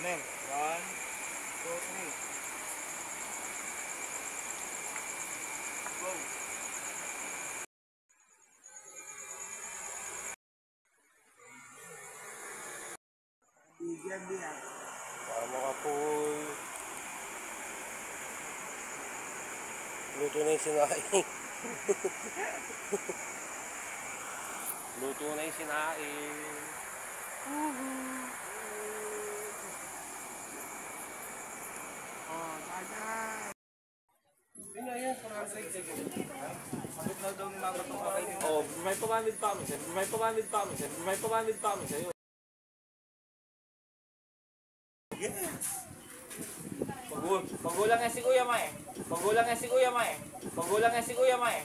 Partner, 1, 2, 3. Go! Bigyan din ah. Tama ka po. Luto na yung sinaing. Luto na yung sinaing. Oh, daday! Yun na yan, parang sige. Sabit na daw ni Mama itong kakainin. Oh, may pamamid pa mo, sir. May pamamid pa mo, sir. May pamamid pa mo, sir. Yes! Paggulang nga si Kuya Mae. Paggulang nga si Kuya Mae. Paggulang nga si Kuya Mae.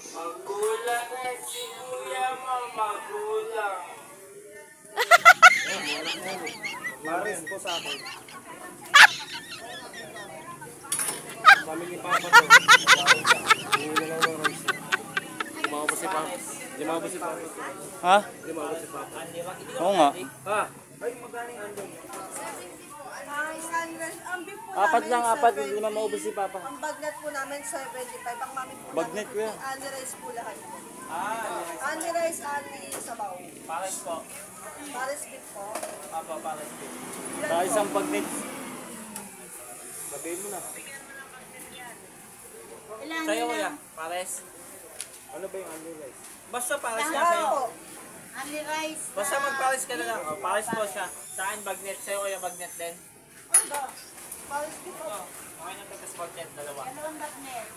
Paggulang nga si Kuya Mae. Magulang. Maris po sa akin. Kami ni Papa doon. Hindi na lang ng rice. Lumabas si Papa. Lumabas si Papa. Ha? Lumabas si Papa. Oo nga. Ha? Ay, magaling andun. Ang beef po Apat namin, lang, apat. 70. Hindi naman maubos si Papa. Ang bagnet po namin, 75. Ang mami po Bagnet ko yan. Only rice po lahat. Ah, Only rice, only sabaw. pares po. Paris beef po. Apa, pares po. Ilan Sa po? isang bagnet. Sabihin mo na. Sa'yo Kuya, pares. Ano ba yung under rice? Basta pares lang Lahat sa'yo. po. Only rice. Basta magpares ka na lang. Oh, pares po siya. Saan bagnet? Sa'yo Kuya bagnet din. Ano ba? Paris beef po. Oh, okay na tapos bagnet, dalawa. Dalawang bagnet.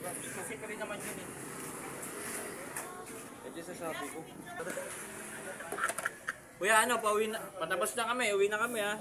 Kasi ka rin naman yun eh. Ito sasabi ko. Kuya ano, pauwi na. Patapos na kami, uwi na kami ha.